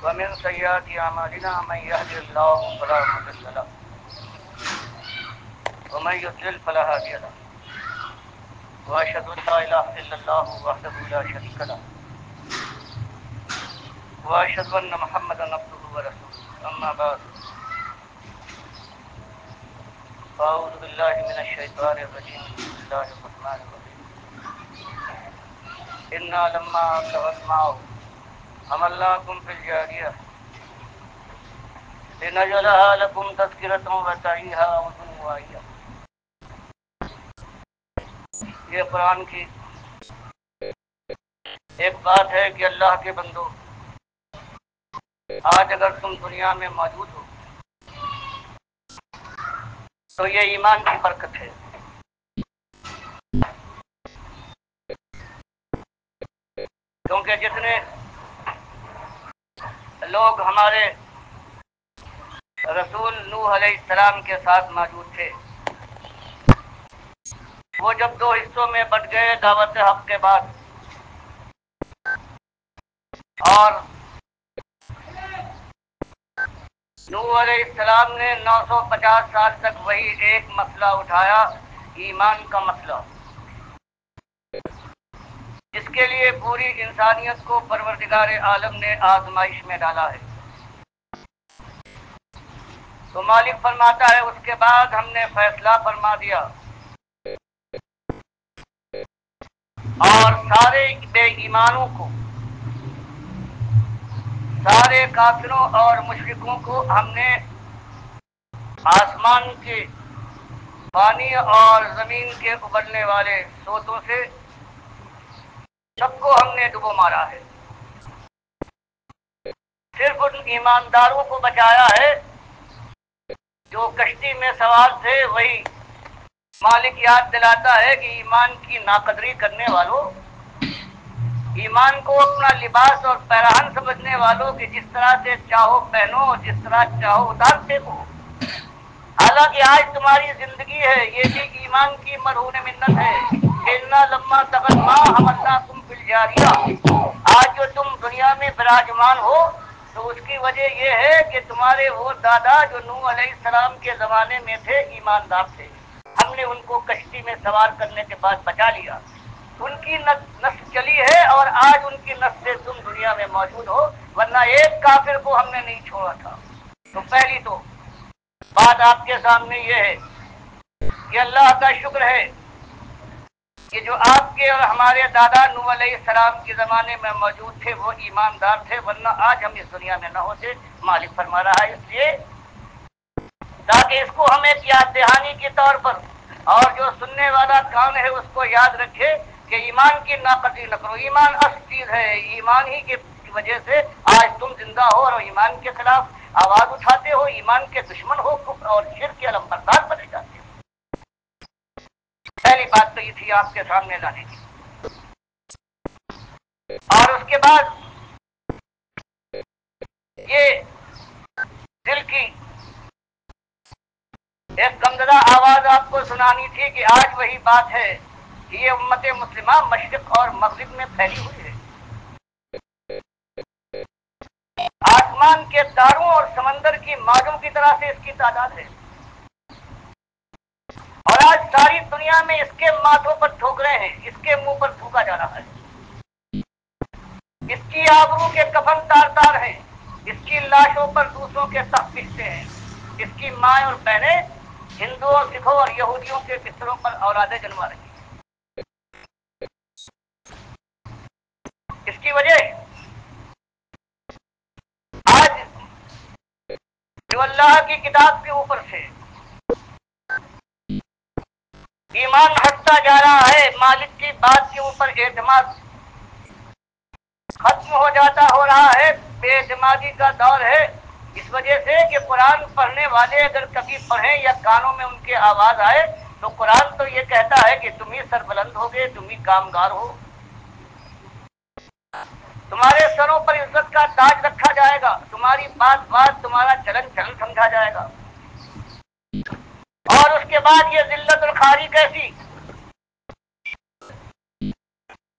ومن سيئات أعمالنا من يهده الله فلا مضل له ومن يضلل فلا هادي له وأشهد أن لا إله إلا الله وحده لا شريك له وأشهد أن محمدا عبده ورسوله أما بعد فأعوذ بالله من الشيطان الرجيم بسم الله الرحمن الرحيم إنا لما طغت معه حملناكم في الجارية لنجعلها لكم تذكرة وتعيها أذن واعية. یہ قرآن کی ایک بات ہے کہ اللہ کے بندو، آج اگر تم دنیا میں موجود ہو تو یہ ایمان کی برکت ہے. کیونکہ جتنے لوگ ہمارے رسول نوح علیہ السلام کے ساتھ موجود تھے، وہ جب دو حصوں میں بٹ گئے دعوت حق کے بعد، اور نوح علیہ السلام نے 950 سال تک وہی ایک مسئلہ اٹھایا، ایمان کا مسئلہ، جس کے لیے پوری انسانیت کو پروردگار عالم نے آزمائش میں ڈالا ہے. تو مالک فرماتا ہے اس کے بعد ہم نے فیصلہ فرما دیا اور سارے بے ایمانوں کو، سارے کافروں اور مشرکوں کو ہم نے آسمان کے پانی اور زمین کے ابلنے والے سوتوں سے سب کو ہم نے ڈبو مارا ہے. صرف ان ایمانداروں کو بچایا ہے جو کشتی میں سوار تھے. وہی مالک یاد دلاتا ہے کہ ایمان کی ناقدری کرنے والوں، ایمان کو اپنا لباس اور پیراہن سمجھنے والوں کہ جس طرح سے چاہو پہنو اور جس طرح چاہو اتار پھینکو، حالانکہ آج تمہاری زندگی ہے، یہ بھی ایمان کی مرہون منت ہے. انا لما طغت ماء حملناکم فی الجاریہ. آج جو تم دنیا میں براجمان ہو تو اس کی وجہ یہ ہے کہ تمہارے وہ دادا جو نوح علیہ السلام کے زمانے میں تھے ایماندار تھے، ہم نے ان کو کشتی میں سوار کرنے کے بعد بچا لیا. ان کی نس چلی ہے اور آج ان کی نس سے تم دنیا میں موجود ہو، ورنہ ایک کافر کو ہم نے نہیں چھوڑا تھا. تو پہلی تو بات آپ کے سامنے یہ ہے کہ اللہ کا شکر ہے کہ جو آپ کے اور ہمارے دادا نوح علیہ السلام کے زمانے میں موجود تھے وہ ایماندار تھے، ورنہ آج ہم اس دنیا میں نہ ہوتے. مالک فرما رہا ہے اس لیے تاکہ اس کو ہم ایک یاد دہانی کے طور پر، اور جو سننے والا کان ہے اس کو یاد رکھے کہ ایمان کی ناقدری نہ کرو. ایمان اصل چیز ہے، ایمان ہی کی وجہ سے آج تم زندہ ہو اور ایمان کے خلاف آواز اٹھاتے ہو، ایمان کے دشمن ہو، کفر اور شرک کے علمبردار بنے جاتے ہو. پہلی بات تو یہ تھی آپ کے سامنے لانے کی. اور اس کے بعد یہ دل کی ایک گمزدہ آواز آپ کو سنانی تھی کہ آج وہی بات ہے کہ یہ امت مسلمہ مشرق اور مغرب میں پھیلی ہوئی ہے. آسمان کے تاروں اور سمندر کی موجوں کی طرح سے اس کی تعداد ہے، اور آج ساری دنیا میں اس کے ماتھوں پر ٹھوکریں ہیں، اس کے منہ پر تھوکا جا رہا ہے. اس کی آبرو کے کفن تار تار ہیں، اس کی لاشوں پر دوسروں کے تخت بچھتے ہیں. اس کی ماں اور بہنیں ہندوؤں، سکھوں اور یہودیوں کے بستروں پر اولادیں جنما رہی ہیں. اس کی وجہ آج جو اللہ کی کتاب کے اوپر سے ایمان ہٹتا جا رہا ہے، مالک کی بات کے اوپر اعتماد ختم ہو جاتا ہو رہا ہے، بے اعتمادی کا دور ہے. اس وجہ سے کہ قرآن پڑھنے والے اگر کبھی پڑھیں یا کانوں میں ان کے آواز آئے تو قرآن تو یہ کہتا ہے کہ تم ہی سربلند ہوگے، تم ہی کامگار ہو، تمہارے سروں پر عزت کا تاج رکھا جائے گا، تمہاری بات بات، تمہارا چلن چلن سمجھا جائے گا. اور اس کے بعد یہ ذلت اور خواری کیسی؟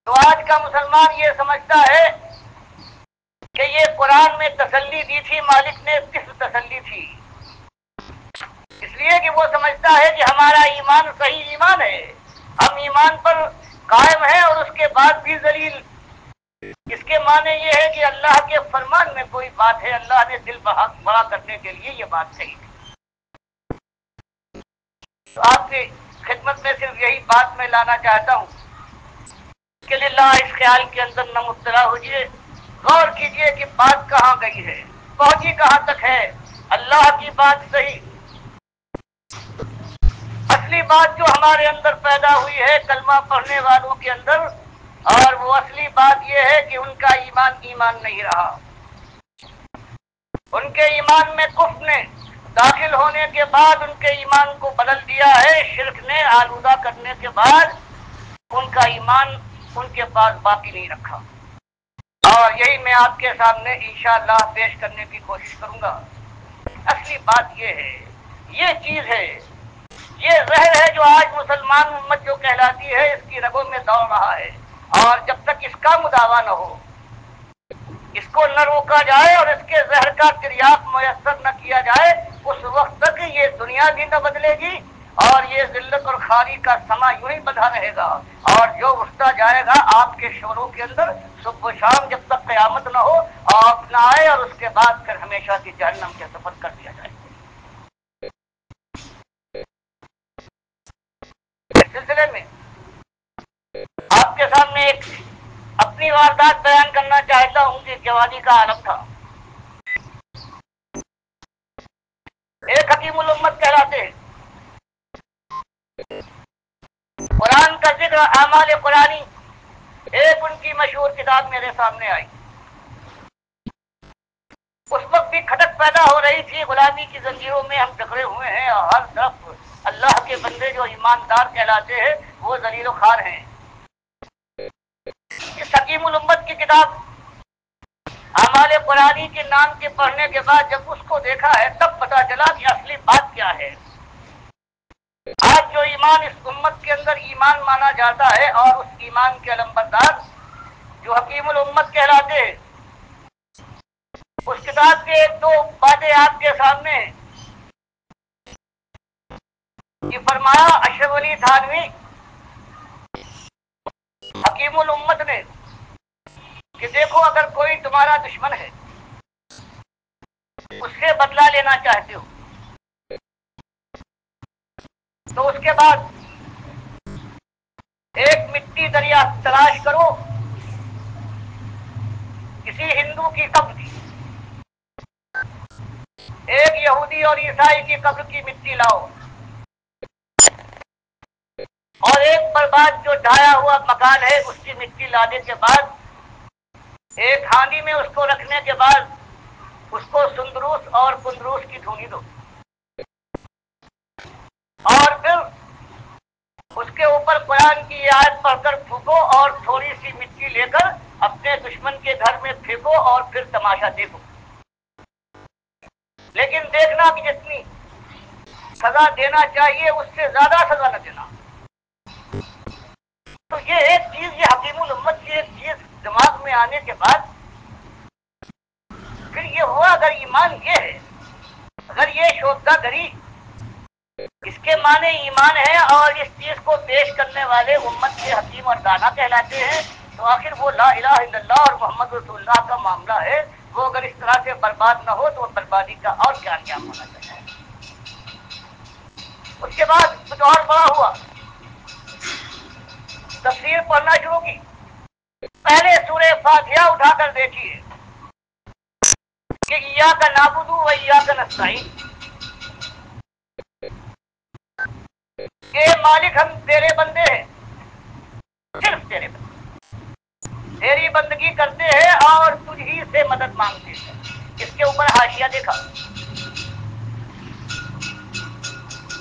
تو آج کا مسلمان یہ سمجھتا ہے کہ یہ قرآن میں تسلی دی تھی مالک نے کس تسلی تھی؟ اس لیے کہ وہ سمجھتا ہے کہ ہمارا ایمان صحیح ایمان ہے، ہم ایمان پر قائم ہیں اور اس کے بعد بھی ذلیل۔ اس کے معنی یہ ہے کہ اللہ کے فرمان میں کوئی بات ہے، اللہ نے دل بڑا کرنے کے لیے یہ بات کہی۔ تو آپ کی خدمت میں صرف یہی بات میں لانا چاہتا ہوں کہ للہ اس خیال کے اندر نہ مبتلا ہوئیے، غور کیجئے کہ بات کہاں گئی ہے، پہنچی کہاں تک ہے۔ اللہ کی بات صحیح، اصلی بات جو ہمارے اندر پیدا ہوئی ہے کلمہ پڑھنے والوں کے اندر، اور وہ اصلی بات یہ ہے کہ ان کا ایمان نہیں رہا۔ ان کے ایمان میں کفر نے داخل ہونے کے بعد ان کے ایمان کو بدل دیا ہے، شرک نے آلودہ کرنے کے بعد ان کا ایمان ان کے پاس باقی نہیں رکھا۔ اور یہی میں آپ کے سامنے انشاءاللہ پیش کرنے کی کوشش کروں گا۔ اصلی بات یہ ہے، یہ چیز ہے، یہ زہر ہے جو آج مسلمان امت جو کہلاتی ہے اس کی رگوں میں دوڑ رہا ہے، اور جب تک اس کا مداوع نہ ہو، اس کو نہ روکا جائے اور اس کے زہر کا تریاق میسر نہ کیا جائے، اس وقت تک یہ دنیا بھی نہ بدلے گی اور یہ ذلت اور خواری کا سما یوں ہی بندھا رہے گا، اور جو اٹھتا جائے گا آپ کے شوروں کے اندر صبح و شام جب تک قیامت نہ ہو آپ نہ آئے، اور اس کے بعد پھر ہمیشہ کی جہنم کے سفر کر دیا جائے۔ اس سلسلے میں آپ کے سامنے ایک اپنی واردات بیان کرنا چاہتا ہوں کہ جوانی کا عالم تھا۔ ایک حکیم الامت کہلاتے ہیں، قرآن کا ذکر اعمال قرآنی ایک ان کی مشہور کتاب میرے سامنے آئی۔ اس وقت بھی کھٹک پیدا ہو رہی تھی، غلامی کی زنجیروں میں ہم جکڑے ہوئے ہیں اور ہر طرف اللہ کے بندے جو ایماندار کہلاتے ہیں وہ ذلیل و خوار ہیں۔ اس حکیم الامت کی کتاب اعمال قرآنی کے نام کے پڑھنے کے بعد جب اس کو دیکھا ہے تب پتہ چلا کہ اصلی بات کیا ہے۔ آج جو ایمان اس امت کے اندر ایمان مانا جاتا ہے اور اس ایمان کے علمبردار جو حکیم الامت کہلاتے ہیں، اس کتاب کے ایک دو باتیں آپ کے سامنے ہیں۔ یہ فرمایا اشرف علی تھانوی حکیم الامت نے کہ دیکھو اگر کوئی تمہارا دشمن ہے، اس سے بدلہ لینا چاہتے ہو، تو اس کے بعد ایک مٹی دریا تلاش کرو، کسی ہندو کی قبر کی، ایک یہودی اور عیسائی کی قبر کی مٹی لاؤ، اور ایک برباد جو ڈھایا ہوا مکان ہے اس کی مٹی لانے کے بعد ایک ہانڈی میں اس کو رکھنے کے بعد اس کو سندروس اور کندروس کی دھونی دو، اور پھر اس کے اوپر قرآن کی آیت پڑھ کر پھونکو اور تھوڑی سی مٹی لے کر اپنے دشمن کے گھر میں پھینکو اور پھر تماشا دیکھو، لیکن دیکھنا کہ جتنی سزا دینا چاہیے اس سے زیادہ سزا نہ دینا۔ تو یہ ایک چیز، یہ حکیم الامت کی ایک چیز دماغ میں آنے کے بعد پھر یہ ہوا اگر ایمان یہ ہے، اگر یہ شوبدہ گری اس کے معنی ایمان ہے اور اس چیز کو پیش کرنے والے امت کے حکیم اور دانا کہلاتے ہیں، تو آخر وہ لا الہ الا اللہ اور محمد رسول اللہ کا معاملہ ہے، وہ اگر اس طرح سے برباد نہ ہو تو بربادی کا اور کیا انجام ہونا چاہیے۔ اس کے بعد کچھ اور بڑا ہوا، تفسیر پڑھنا شروع کی، پہلے سورہ فاتحہ اٹھا کر دیکھیے کہ ایاک نعبد و ایاک نستعین، کہ مالک ہم تیرے بندے ہیں، صرف تیرے بندے، تیری بندگی کرتے ہیں اور تجھ ہی سے مدد مانگتے ہیں۔ اس کے اوپر حاشیہ دیکھا،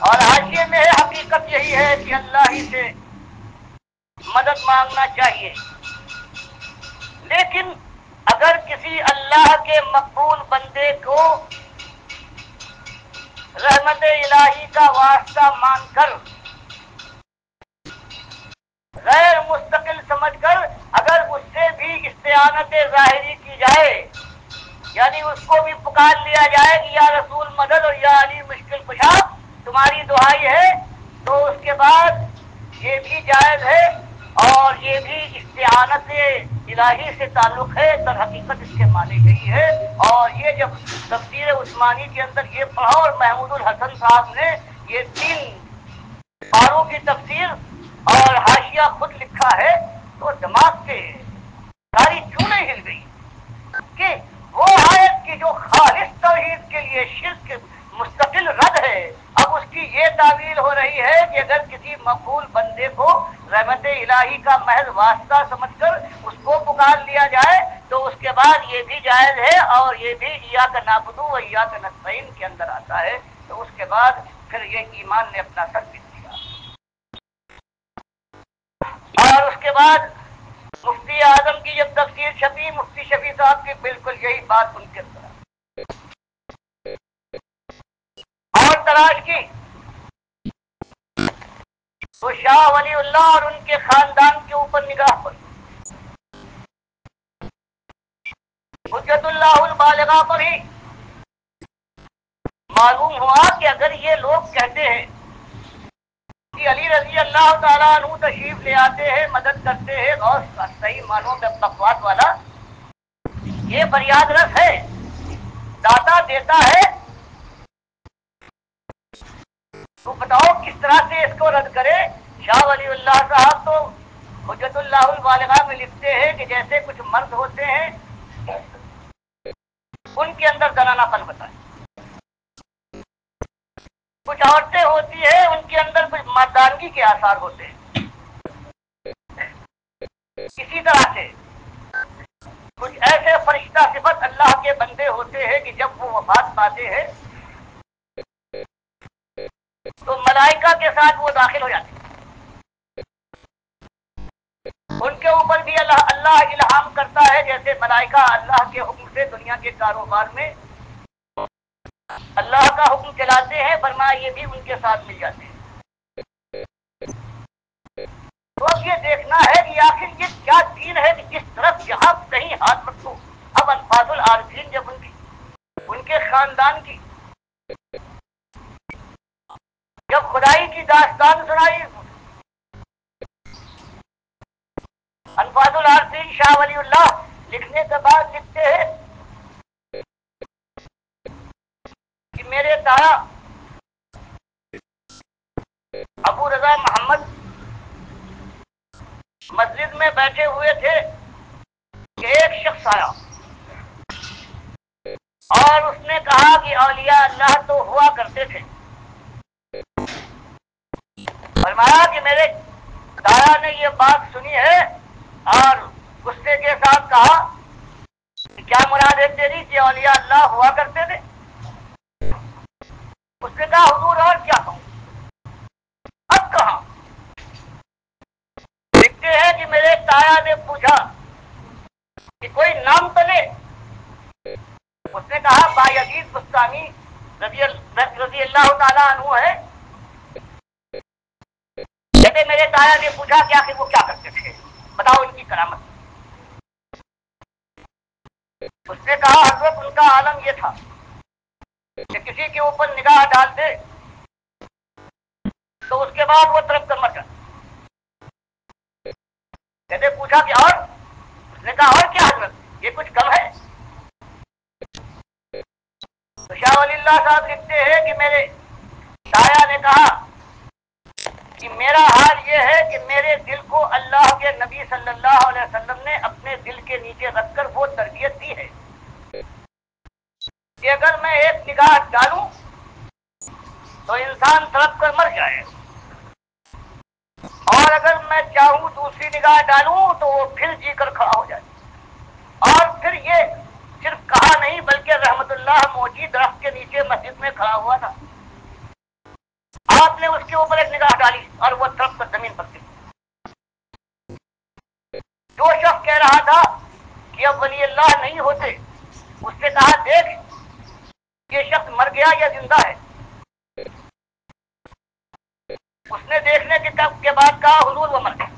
اور حاشیے میں حقیقت یہی ہے کہ اللہ ہی سے مدد مانگنا چاہیے، لیکن اگر کسی اللہ کے مقبول بندے کو رحمت الہی کا واسطہ مان کر غیر مستقل سمجھ کر اگر اس سے بھی استعانت ظاہری کی جائے یعنی اس کو بھی پکار لیا جائے کہ یا رسول مدد اور یا علی مشکل کشا تمہاری دعائی ہے، تو اس کے بعد یہ بھی جائز ہے، اور یہ بھی استعانت الہی سے تعلق ہے، در حقیقت اس کے معنی یہی ہے۔ اور یہ جب تفسیر عثمانی کے اندر یہ پڑھا اور محمود الحسن صاحب نے یہ 3 پاروں کی تفسیر اور حاشیہ خود لکھا ہے، تو دماغ کے ساری چونیں ہل گئی کہ وہ آیت کی جو خالص توحید کے لیے شرک مستقل رد ہے، اب اس کی یہ تعویل ہو رہی ہے کہ اگر کسی مقبول بندے کو رحمت الہی کا محض واسطہ سمجھ کر اس کو پکار لیا جائے تو اس کے بعد یہ بھی جائز ہے، اور یہ بھی ایاک نعبد و ایاک نستعین کے اندر آتا ہے۔ تو اس کے بعد پھر یہ ایمان نے اپنا سر پٹ دیا۔ اور اس کے بعد مفتی اعظم کی جب تفسیر چھپی، مفتی شفیع صاحب کی بالکل یہی بات ان کے اندر اور تلاش کی، تو شاہ ولی اللہ اور ان کے خاندان کے اوپر نگاہ پڑی، حجت اللہ البالغہ پر ہی معلوم ہوا کہ اگر یہ لوگ کہتے ہیں کہ علی رضی اللہ تعالیٰ عنہ تشریف لے آتے ہیں، مدد کرتے ہیں، غوث کا صحیح معنوں میں بقوات والا یہ فریاد رس ہے، داتا دیتا ہے، تو بتاؤ کس طرح سے اس کو رد کرے۔ شاہ ولی اللہ صاحب تو حجت اللہ البالغہ میں لکھتے ہیں کہ جیسے کچھ مرد ہوتے ہیں ان کے اندر زنانہ پن بتائے، کچھ عورتیں ہوتی ہیں ان کے اندر کچھ مردانگی کے آثار ہوتے ہیں، اسی طرح سے کچھ ایسے فرشتہ صفت اللہ کے بندے ہوتے ہیں کہ جب وہ وفات پاتے ہیں تو ملائکہ کے ساتھ وہ داخل ہو جاتے ہیں، ان کے اوپر بھی اللہ الہام کرتا ہے، جیسے ملائکہ اللہ کے حکم سے دنیا کے کاروبار میں اللہ کا حکم چلاتے ہیں، فرمایا یہ بھی ان کے ساتھ مل جاتے ہیں۔ تو اب یہ دیکھنا ہے کہ آخر یہ کیا دین ہے کہ جس طرف جہاں کہیں ہاتھ رکھو۔ اب الفاظ العارفین جب ان کے خاندان کی جب خدائی کی داستان سنائی، الفاظ العارفین شاہ ولی اللہ لکھنے کے بعد لکھتے ہیں کہ میرے دادا ابو رضا محمد مسجد میں بیٹھے ہوئے تھے کہ ایک شخص آیا اور اس نے کہا کہ اولیاء اللہ تو ہوا کرتے تھے۔ فرمایا کہ میرے دادا نے یہ بات سنی ہے اور غصے کے ساتھ کہا کہ کیا مراد ہے تیری کہ اولیاء اللہ ہوا کرتے تھے؟ اس نے کہا حضور اور کیا کہوں، اب کہاں؟ لکھتے ہیں کہ میرے تایا نے پوچھا کہ کوئی نام تو لے۔ اس نے کہا بایزید بستانی رضی اللہ تعالیٰ عنہ ہے۔ جیسے میرے تایا نے پوچھا کہ آخر وہ کیا کرتے تھے، بتاؤ ان کی کرامت۔ اس نے کہا حضرت ان کا عالم یہ تھا کہ کسی کے اوپر نگاہ ڈالتے تو اس کے بعد وہ طرف کر مت جاتے۔ کہتے پوچھا کہ اور؟ اس نے کہا اور کیا حضرت، یہ کچھ کم ہے؟ تو شاہ ولی اللہ صاحب لکھتے ہیں کہ میرے تایا نے کہا کہ میرا حال یہ ہے کہ میرے دل کو اللہ کے نبی صلی اللہ علیہ وسلم نے اپنے دل کے نیچے رکھ کر وہ تربیت دی ہے کہ اگر میں ایک نگاہ ڈالوں تو انسان تڑپ کر مر جائے، اور اگر میں چاہوں دوسری نگاہ ڈالوں تو وہ پھر جی کر کھڑا ہو جائے۔ اور پھر یہ صرف کہا نہیں بلکہ رحمت اللہ موجی درخت کے نیچے مسجد میں کھڑا ہوا تھا، آپ نے اس کے اوپر ایک نگاہ ڈالی اور وہ طرف پر زمین پر گری۔ جو شخص کہہ رہا تھا کہ اب ولی اللہ نہیں ہوتے، اس سے کہا دیکھ یہ شخص مر گیا یا زندہ ہے؟ اس نے دیکھنے کے بعد کہا حضور وہ مر گیا۔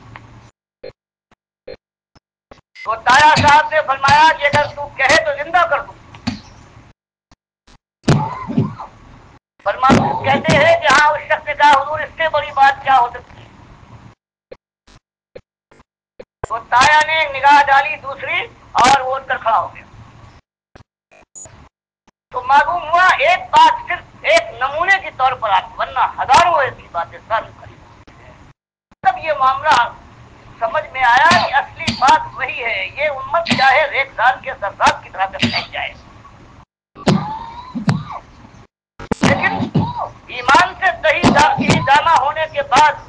تو تایا صاحب نے فرمایا کہ اگر تو کہے تو زندہ کر دوں۔ کہتے ہیں کہ ہاں اس شخص نے کہا حضور اس سے بڑی بات کیا ہو سکتی ہے؟ تو تایا نے نگاہ ڈالی دوسری اور وہ اٹھ کر کھڑا ہو گیا. تو معلوم ہوا ایک بات صرف ایک نمونے کے طور پر آپ، ورنہ ہزاروں ایسی باتیں سر کھڑی. تب یہ معاملہ سمجھ میں آیا کہ اصلی بات وہی ہے. یہ امت چاہے ریگزار کے ذرات کی طرح سے پھینک جائے، لیکن ایمان سے صحیح دامہ ہونے کے بعد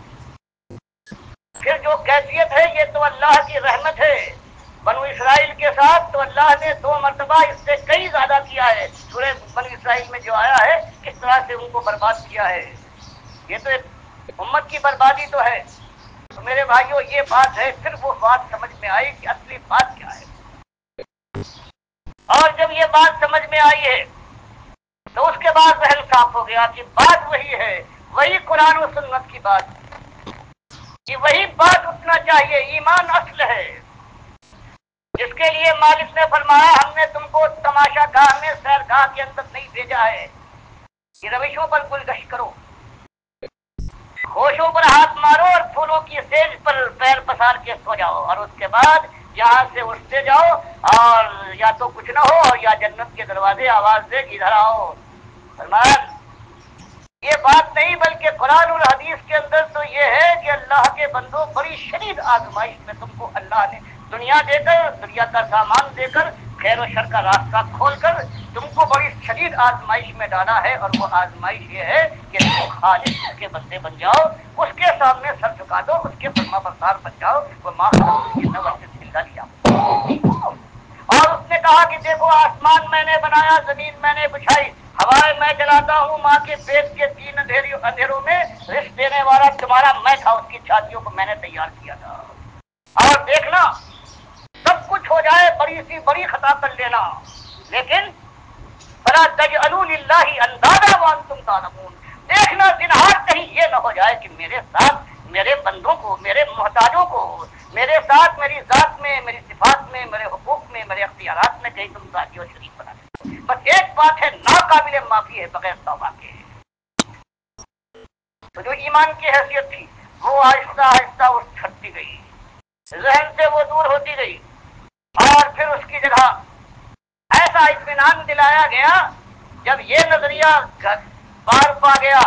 پھر جو کیفیت ہے یہ تو اللہ کی رحمت ہے. بنو اسرائیل کے ساتھ تو اللہ نے 2 مرتبہ اس سے کئی زیادہ کیا ہے. سورہ بنو اسرائیل میں جو آیا ہے کس طرح سے ان کو برباد کیا ہے. یہ تو ایک امت کی بربادی تو ہے. تو میرے بھائیوں یہ بات ہے، پھر وہ بات سمجھ میں آئی کہ اصلی بات کیا ہے. اور جب یہ بات سمجھ میں آئی ہے تو اس کے بعد ذہن صاف ہو گیا کہ بات وہی ہے، وہی قرآن و سنت کی بات کہ وہی بات اٹھنا چاہیے. ایمان اصل ہے جس کے لیے مالک نے فرمایا ہم نے تم کو تماشا گاہ میں سیر گاہ کے اندر نہیں بھیجا ہے کہ روشوں پر گلگش کرو، ہوشوں پر ہاتھ مارو اور پھولوں کی سیج پر پیر پسار کے سو جاؤ اور اس کے بعد یہاں سے اٹھتے جاؤ اور یا تو کچھ نہ ہو اور یا جنت کے دروازے آواز دے کہ ادھر آؤ. فرمایا یہ بات نہیں بلکہ قرآن اور حدیث کے اندر تو یہ ہے کہ اللہ کے بندوں بڑی شدید آزمائش میں تم کو اللہ نے دنیا دے کر، دنیا کا سامان دے کر، خیر و شر کا راستہ کھول کر تم کو بڑی شدید آزمائش میں ڈالا ہے. اور وہ آزمائش یہ ہے کہ تم خالص اس کے بندے بن جاؤ، اس کے سامنے سر جھکا دو، اس کے فرما بردار بن جاؤ. وہ ماں لیا اور اس نے کہا کہ دیکھو آسمان میں نے بنایا، زمین میں نے بچھائی، ہوائیں میں جلاتا ہوں، ماں کے پیٹ کے 3 اندھیروں میں رزق دینے والا تمہارا میں تھا، اس کی چھاتیوں کو میں نے تیار کیا تھا. اور دیکھنا سب کچھ ہو جائے، بڑی سی بڑی خطا کر لینا، لیکن فلا تجعلوا للہ اندادا وانتم تعلمون. دیکھنا زنہار کہیں یہ نہ ہو جائے کہ میرے ساتھ میرے بندوں کو، میرے محتاجوں کو، میرے ساتھ میری ذات میں، میری صفات میں، میرے حقوق میں، میرے اختیارات میں کہیں تم ذاتی اور شریف بنا دو. بس ایک بات ہے ناقابل معافی ہے بغیر توبہ کے. تو جو ایمان کی حیثیت تھی وہ آہستہ آہستہ اس چھٹتی گئی، ذہن سے وہ دور ہوتی گئی اور پھر اس کی جگہ ایسا اطمینان دلایا گیا جب یہ نظریہ بار پا گیا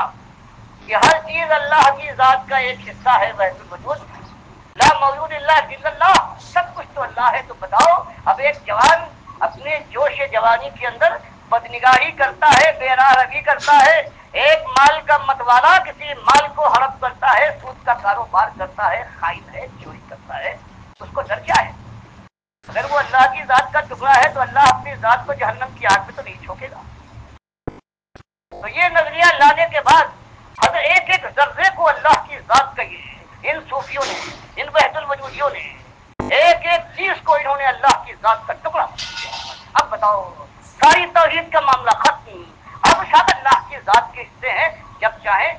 کہ ہر چیز اللہ کی ذات کا ایک حصہ ہے. وحدت الوجود لا موجود اللہ الا اللہ، سب کچھ تو اللہ ہے. تو بتاؤ اب ایک جوان اپنے جوش جوانی کے اندر بدنگاہی کرتا ہے، بے راہ روی کرتا ہے، ایک مال کا متوالا کسی مال کو ہڑپ کرتا ہے، سود کا کاروبار کرتا ہے، خائن ہے، چوری کرتا ہے، اس کو ڈر کیا ہے؟ اگر وہ اللہ کی ذات کا ٹکڑا ہے تو اللہ اپنی ذات کو جہنم کی آگ میں تو نہیں چھوکے گا. تو یہ نظریہ لانے کے بعد ہر ایک ایک ذرے کو اللہ کی ذات کہی ہے. ان صوفیوں نے، ان وحدت الوجودیوں نے ایک ایک چیز کو انہوں نے اللہ کی ذات کا ٹکڑا. اب بتاؤ ساری توحید کا معاملہ ختم. اب شاید اللہ کی ذات کے حصے ہیں، جب چاہیں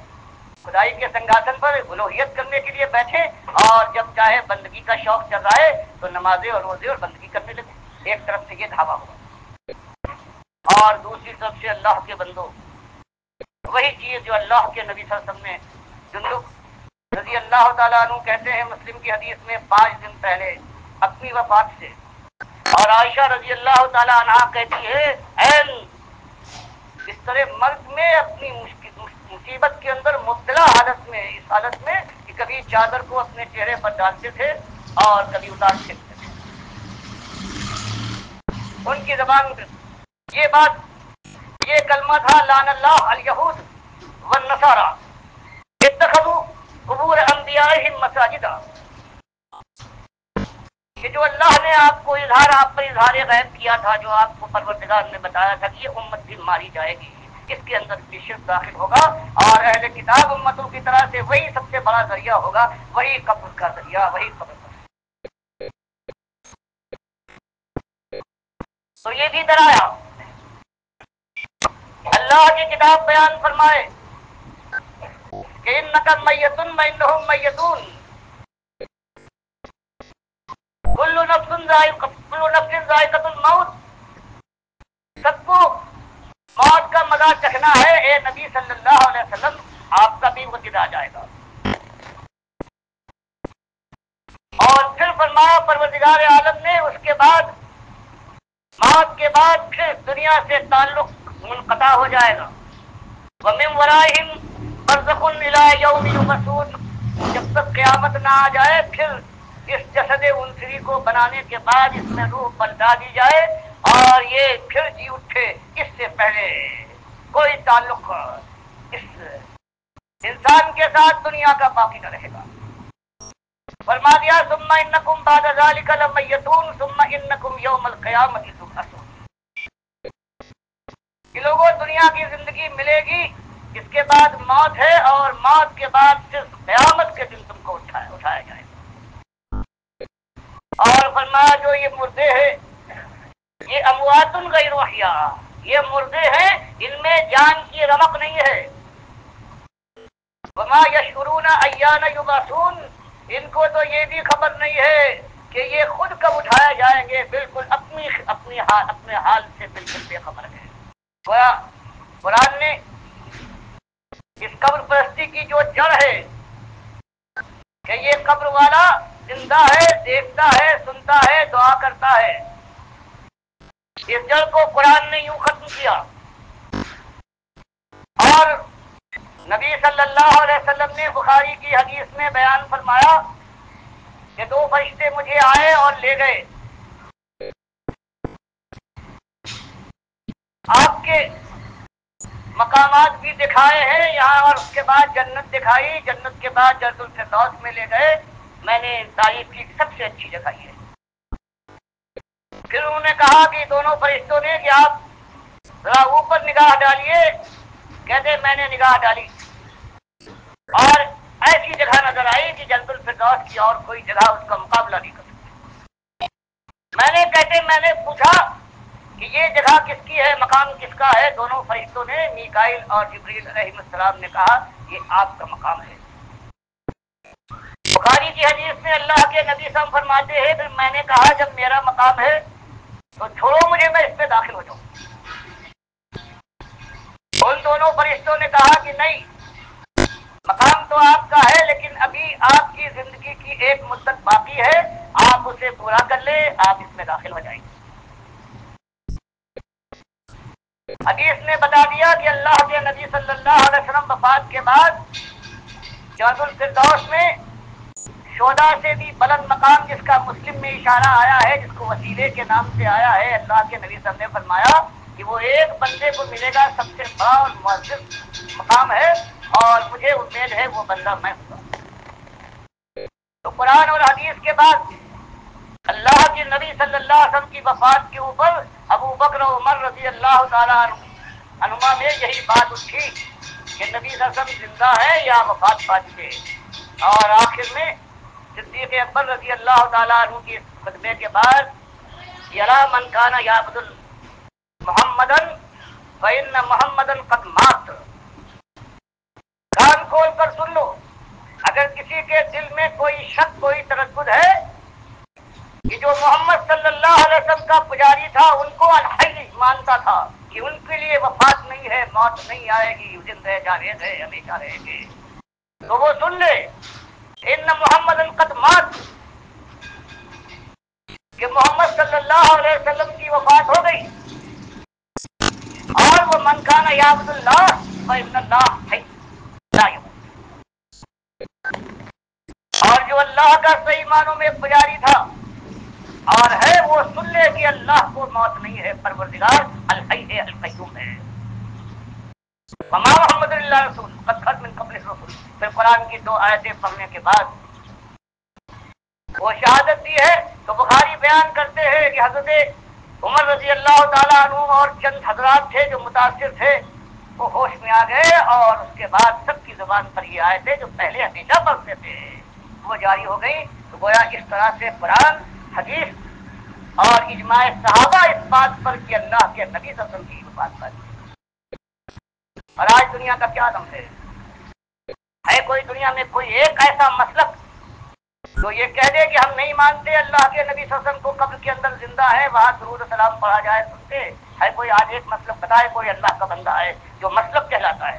خدائی کے سنگھاسن پر الوہیت کرنے کے لیے بیٹھے اور جب چاہے بندگی کا شوق چل رہا ہے تو نمازیں اور روزے اور بندگی کرنے لگے. ایک طرف سے یہ دھاوا ہوا اور دوسری طرف سے اللہ کے بندوں وہی چیز جو اللہ کے نبی صلی اللہ علیہ وسلم نے، جندب رضی اللہ تعالیٰ عنہ کہتے ہیں مسلم کی حدیث میں 5 دن پہلے اپنی وفات سے، اور عائشہ رضی اللہ تعالیٰ عنہ کہتی ہے این اس طرح مرد میں اپنی مصیبت کے اندر مبتلا حالت میں، اس حالت میں کہ کبھی چادر کو اپنے چہرے پر ڈالتے تھے اور کبھی اتار پھینکتے تھے. ان کی زبان یہ بات، یہ کلمہ تھا لعن اللہ الیہود والنصارى اتخذوا قبور انبیائہم مساجدا، کہ جو اللہ نے آپ کو آپ پر اظہار غیب کیا تھا، جو آپ کو پروردگار نے بتایا تھا کہ یہ امت بھی ماری جائے گی، اس کے اندر بھی شرک داخل ہوگا اور اہل کتاب امتوں کی طرح سے وہی سب سے بڑا ذریعہ ہوگا، وہی قبر کا ذریعہ، وہی قبر کا. تو یہ بھی ڈرایا. اللہ کی کتاب بیان فرمائے کہ انک میت وانہم میتون، کل نفس ذائقۃ الموت، سب کو موت کا مزہ چکھنا ہے. اے نبی صلی اللہ علیہ علیہ وسلم آپ کا بھی وہ دن آ جائے گا۔ اور پھر فرمایا پروردگار عالم نے اس کے بعد موت کے بعد پھر دنیا سے تعلق منقطع ہو جائے گا۔ وَمِن وَرَائِهِمْ بَرْزَخٌ إِلَىٰ يَوْمِ يُبْعَثُونَ، جب تک قیامت نہ آ جائے پھر اس جسد انسری کو بنانے کے بعد اس میں روح پلٹا دی جائے اور یہ پھر جی اٹھے، اس سے پہلے کوئی تعلق اس انسان کے ساتھ دنیا کا باقی نہ رہے گا۔ فرما دیا ثم انکم بعد ذلک لمیتون ثم انکم یوم القیامۃ تبعثون۔ یہ لوگوں دنیا کی زندگی ملے گی، اس کے بعد موت ہے اور موت کے بعد صرف قیامت کے دن تم کو اٹھایا جائے گا۔ اور فرمایا جو یہ مردے ہیں یہ اموات غیر احیاء، یہ مردے ہیں ان میں جان کی رمق نہیں ہے۔ وما یشعرون ایان یبعثون، ان کو تو یہ بھی خبر نہیں ہے کہ یہ خود کب اٹھائے جائیں گے، بالکل اپنے حال سے بالکل بے خبر ہے۔ قرآن نے اس قبر پرستی کی جو جڑ ہے کہ یہ قبر والا زندہ ہے، دیکھتا ہے، سنتا ہے، دعا کرتا ہے، اس جڑ کو قرآن نے یوں ختم کیا۔ اور نبی صلی اللہ علیہ وسلم نے بخاری کی حدیث میں بیان فرمایا کہ دو فرشتے مجھے آئے اور لے گئے، آپ کے مقامات بھی دکھائے ہیں یہاں، اور اس کے بعد جنت دکھائی، جنت کے بعد جنت الفردوس میں لے گئے، میں نے تعریف کی سب سے اچھی جگہ یہ ہے۔ پھر انہوں نے کہا کہ دونوں فرشتوں نے کہ آپ ذرا اوپر نگاہ ڈالیے، کہتے میں نے نگاہ ڈالی اور ایسی جگہ نظر آئی کہ جنت الفردوس کی اور کوئی جگہ اس کا مقابلہ نہیں کر سکتی۔ میں نے پوچھا کہ یہ جگہ کس کی ہے، مقام کس کا ہے؟ دونوں فرشتوں نے، میکائیل اور جبریل علیہ السلام نے کہا یہ آپ کا مقام ہے۔ بخاری کی حدیث میں اللہ کے نبی صلی اللہ علیہ وسلم فرماتے ہیں پھر میں نے کہا جب میرا مقام ہے تو چھوڑو مجھے، میں اس پہ داخل ہو جاؤں۔ ان دونوں فرشتوں نے کہا کہ نہیں، مقام تو آپ کا ہے لیکن ابھی آپ کی زندگی کی ایک مدت باقی ہے، آپ اسے پورا کر لیں، آپ اس میں داخل ہو جائیں گے۔ حدیث نے بتا دیا کہ اللہ کے نبی صلی اللہ علیہ وسلم وفات کے بعد جنت الفردوس میں شہداء سے بھی بلند مقام، جس کا مسلم میں اشارہ آیا ہے، جس کو وسیلے کے نام سے آیا ہے، اللہ کے نبی صلی اللہ علیہ وسلم نے فرمایا کہ وہ ایک بندے کو ملے گا سب سے بڑا اور معزز مقام ہے، اور مجھے امید ہے وہ بندہ میں ہوں گا۔ تو قرآن اور حدیث کے بعد اللہ کے نبی صلی اللہ علیہ وسلم کی وفات کے اوپر ابو بکر و عمر رضی اللہ تعالیٰ عنہما میں یہی بات اٹھی کہ نبی صلی اللہ علیہ وسلم زندہ ہے یا وفات پا چکے، اور آخر میں صدیق اکبر رضی اللہ تعالیٰ عنہ کی خطبے کے بعد یرا من کان یعبد محمدن فإن محمدن قد مات، کان کھول کر سن لو، اگر کسی کے دل میں کوئی شک، کوئی تردد ہے کہ جو محمد صلی اللہ علیہ وسلم کا پجاری تھا ان کو الحی مانتا تھا کہ ان کے لیے وفات نہیں ہے، موت نہیں آئے گی، زندہ جاوید ہے، ہمیشہ رہے گے، تو وہ سن لے ان محمد قد مات، کہ محمد صلی اللہ علیہ وسلم کی وفات ہو گئی، اور وہ من کان یعبد اللہ فإن اللہ حی لا يموت، اور جو اللہ کا صحیح معنوں میں پجاری تھا اور ہے وہ سن لے کہ اللہ کو موت نہیں ہے، پروردگار الحی ہے، القیوم ہے۔ وما محمد اللہ رسول قد خلت من قبلہ الرسل، پھر قرآن کی دو آیتیں پڑھنے کے بعد وہ شہادت دی ہے، تو بخاری بیان کرتے ہیں کہ حضرت عمر رضی اللہ تعالیٰ عنہ اور چند حضرات تھے جو متاثر تھے، وہ ہوش میں آ گئے، اور اس کے بعد سب کی زبان پر یہ آیتیں جو پہلے ہمیشہ پڑھتے تھے وہ جاری ہو گئی۔ تو گویا اس طرح سے قرآن، حدیث اور اجماع صحابہ اس بات پر کہ اللہ کے نبی صلی اللہ علیہ وسلم کی وفات پر۔ اور آج دنیا کا کیا دم ہے کوئی دنیا میں کوئی ایک ایسا مسلک تو یہ کہہ دے کہ ہم نہیں مانتے اللہ کے نبی صلی اللہ علیہ وسلم کو قبر کے اندر زندہ ہے، وہاں درود و سلام پڑھا جائے، سنتے ہے کوئی آج ایک مسلک بتائے کوئی اللہ کا بندہ ہے جو مسلک کہلاتا ہے؟